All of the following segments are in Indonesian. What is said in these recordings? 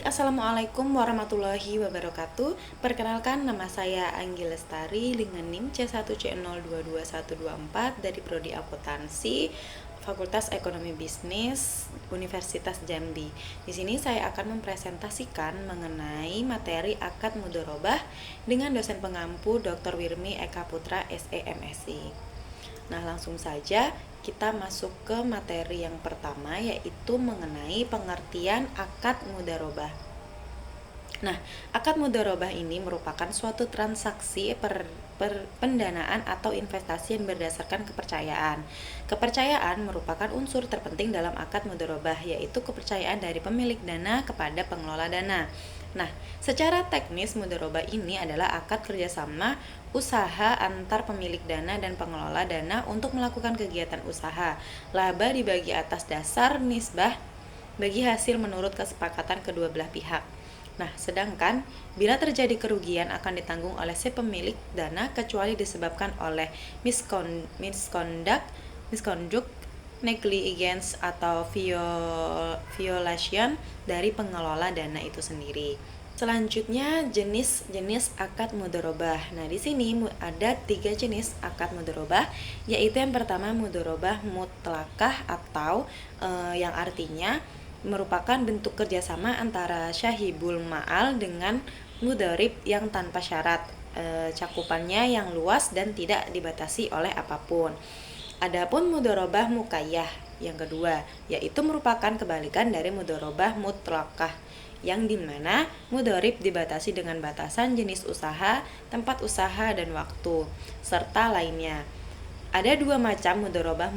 Assalamualaikum warahmatullahi wabarakatuh. Perkenalkan, nama saya Anggi Lestari dengan NIM C1C022124 dari Prodi Akuntansi, Fakultas Ekonomi Bisnis, Universitas Jambi. Di sini saya akan mempresentasikan mengenai materi akad mudharabah dengan dosen pengampu Dr. Wirmi Eka Putra, SE MSI. Nah, langsung saja kita masuk ke materi yang pertama, yaitu mengenai pengertian akad mudharabah. Nah, akad mudharabah ini merupakan suatu transaksi pendanaan atau investasi yang berdasarkan kepercayaan. Kepercayaan merupakan unsur terpenting dalam akad mudharabah, yaitu kepercayaan dari pemilik dana kepada pengelola dana. Nah, secara teknis mudharabah ini adalah akad kerjasama usaha antar pemilik dana dan pengelola dana untuk melakukan kegiatan usaha. Laba dibagi atas dasar nisbah bagi hasil menurut kesepakatan kedua belah pihak. Nah, sedangkan bila terjadi kerugian akan ditanggung oleh si pemilik dana kecuali disebabkan oleh misconduct, negligence atau violation dari pengelola dana itu sendiri. Selanjutnya jenis akad mudharabah. Nah, di sini ada 3 jenis akad mudharabah, yaitu yang pertama mudharabah mutlakah atau yang artinya merupakan bentuk kerjasama antara syahibul ma'al dengan mudharib yang tanpa syarat, cakupannya yang luas dan tidak dibatasi oleh apapun. Adapun mudharabah muqayyah yang kedua, yaitu merupakan kebalikan dari mudharabah mutlakah, yang dimana mudharib dibatasi dengan batasan jenis usaha, tempat usaha, dan waktu, serta lainnya. Ada 2 macam mudharabah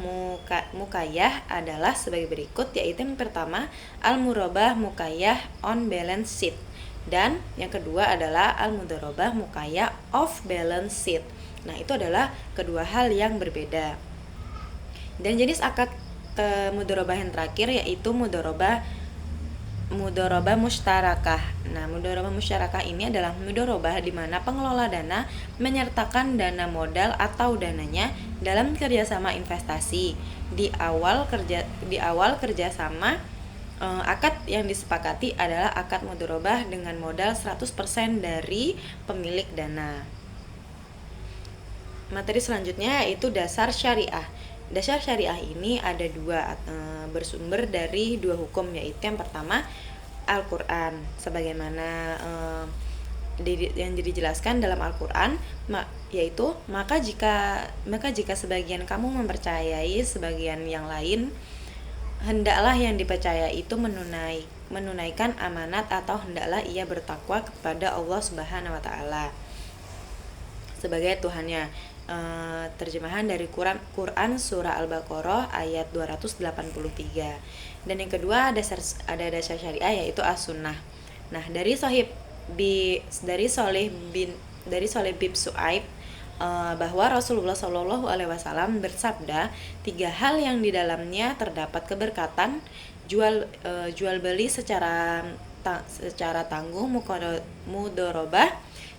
muqayyah adalah sebagai berikut, yaitu yang pertama al-mudharabah muqayyah on balance sheet dan yang kedua adalah al-mudharabah muqayyah off balance sheet. Nah, itu adalah kedua hal yang berbeda. Dan jenis akad mudharabah yang terakhir yaitu mudharabah musyarakah. Nah, mudharabah musyarakah ini adalah mudharabah di mana pengelola dana menyertakan dana modal atau dananya dalam kerjasama investasi. Di awal kerjasama, akad yang disepakati adalah akad mudharabah dengan modal 100% dari pemilik dana. Materi selanjutnya yaitu dasar syariah. Dasar syariah ini ada 2, bersumber dari 2 hukum, yaitu yang pertama Al-Quran, sebagaimana yang dijelaskan dalam Al-Quran, yaitu maka jika sebagian kamu mempercayai sebagian yang lain, hendaklah yang dipercaya itu menunaikan amanat atau hendaklah ia bertakwa kepada Allah Subhanahu wa taala sebagai Tuhannya. Terjemahan dari Quran surah Al-Baqarah ayat 283. Dan yang kedua ada dasar syariah yaitu as-sunnah. Nah, dari Soleh bin Su'aib bahwa Rasulullah SAW bersabda, 3 hal yang di dalamnya terdapat keberkatan, jual beli secara tangguh, mudharabah,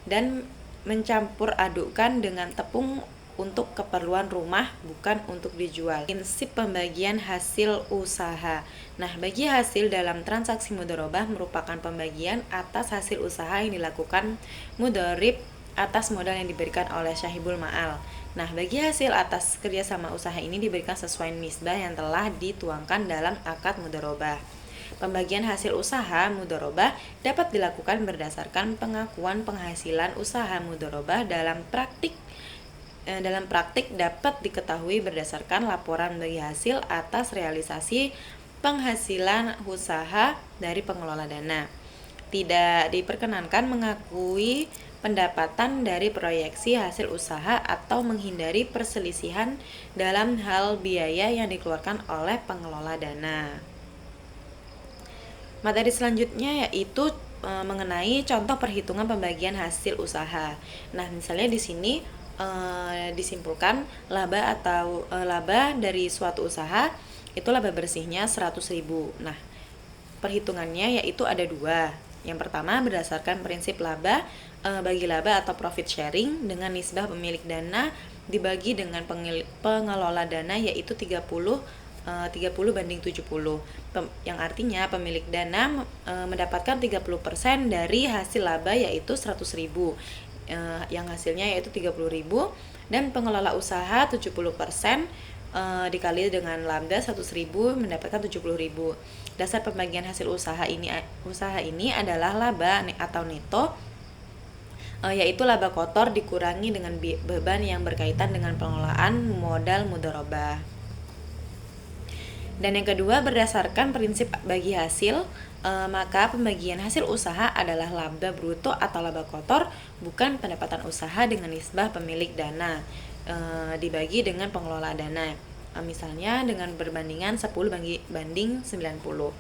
dan mencampur adukkan dengan tepung untuk keperluan rumah, bukan untuk dijual. Prinsip pembagian hasil usaha. Nah, bagi hasil dalam transaksi mudharabah merupakan pembagian atas hasil usaha yang dilakukan mudharib atas modal yang diberikan oleh syahibul ma'al. Nah, bagi hasil atas kerjasama usaha ini diberikan sesuai nisbah yang telah dituangkan dalam akad mudharabah. Pembagian hasil usaha mudharabah dapat dilakukan berdasarkan pengakuan penghasilan usaha mudharabah dalam praktik dapat diketahui berdasarkan laporan bagi hasil atas realisasi penghasilan usaha dari pengelola dana. Tidak diperkenankan mengakui pendapatan dari proyeksi hasil usaha atau menghindari perselisihan dalam hal biaya yang dikeluarkan oleh pengelola dana. Materi selanjutnya yaitu mengenai contoh perhitungan pembagian hasil usaha. Nah, misalnya di sini disimpulkan laba dari suatu usaha itu laba bersihnya 100.000. Nah, perhitungannya yaitu ada 2. Yang pertama berdasarkan prinsip bagi laba atau profit sharing dengan nisbah pemilik dana dibagi dengan pengelola dana yaitu 30 30/70. Yang artinya pemilik dana mendapatkan 30% dari hasil laba yaitu 100.000. Yang hasilnya yaitu 30.000, dan pengelola usaha 70% dikali dengan laba 100.000 mendapatkan 70.000. Dasar pembagian hasil usaha ini adalah laba atau neto, yaitu laba kotor dikurangi dengan beban yang berkaitan dengan pengelolaan modal mudharabah. Dan yang kedua, berdasarkan prinsip bagi hasil, maka pembagian hasil usaha adalah laba bruto atau laba kotor, bukan pendapatan usaha dengan nisbah pemilik dana dibagi dengan pengelola dana. Misalnya dengan perbandingan 10/90.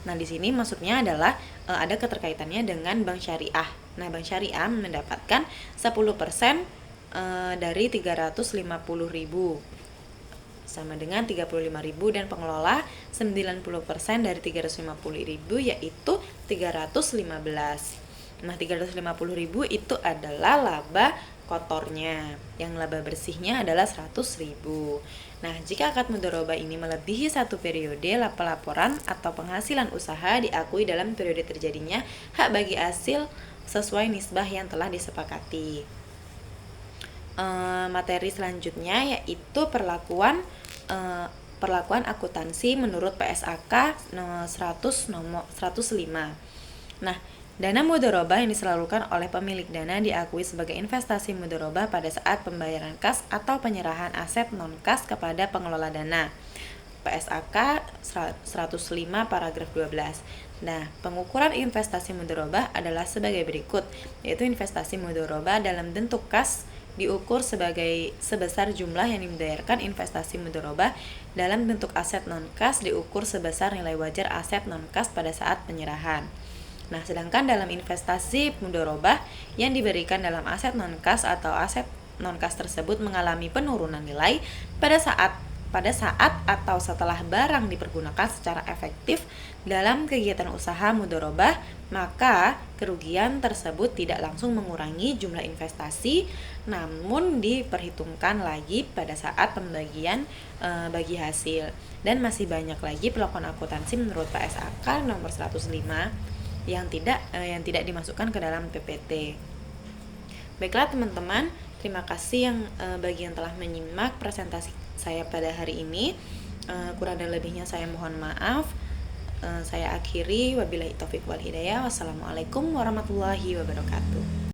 Nah, di sini maksudnya adalah ada keterkaitannya dengan bank syariah. Nah, bank syariah mendapatkan 10% dari 350.000 sama dengan 35.000, dan pengelola 90% dari 350.000 yaitu 315. Nah, 350.000 itu adalah laba kotornya. Yang laba bersihnya adalah 100.000. Nah, jika akad mudharabah ini melebihi satu periode, pelaporan atau penghasilan usaha diakui dalam periode terjadinya hak bagi hasil sesuai nisbah yang telah disepakati. Materi selanjutnya yaitu perlakuan akuntansi menurut PSAK nomor 105. Nah, dana mudharabah yang disalurkan oleh pemilik dana diakui sebagai investasi mudharabah pada saat pembayaran kas atau penyerahan aset non-kas kepada pengelola dana. PSAK 105 paragraf 12. Nah, pengukuran investasi mudharabah adalah sebagai berikut, yaitu investasi mudharabah dalam bentuk kas diukur sebesar jumlah yang dibayarkan investasi mudharabah dalam bentuk aset non-kas diukur sebesar nilai wajar aset non-kas pada saat penyerahan. Nah, sedangkan dalam investasi mudharabah yang diberikan dalam aset non-kas atau aset non-kas tersebut mengalami penurunan nilai pada saat atau setelah barang dipergunakan secara efektif dalam kegiatan usaha mudharabah, maka kerugian tersebut tidak langsung mengurangi jumlah investasi, namun diperhitungkan lagi pada saat pembagian bagi hasil. Dan masih banyak lagi pelakuan akuntansi menurut PSAK nomor 105 yang tidak dimasukkan ke dalam PPT. Baiklah teman-teman, terima kasih yang bagi yang telah menyimak presentasi saya pada hari ini. Kurang dan lebihnya saya mohon maaf. Saya akhiri, wabillahi taufik wal hidayah. Wassalamualaikum warahmatullahi wabarakatuh.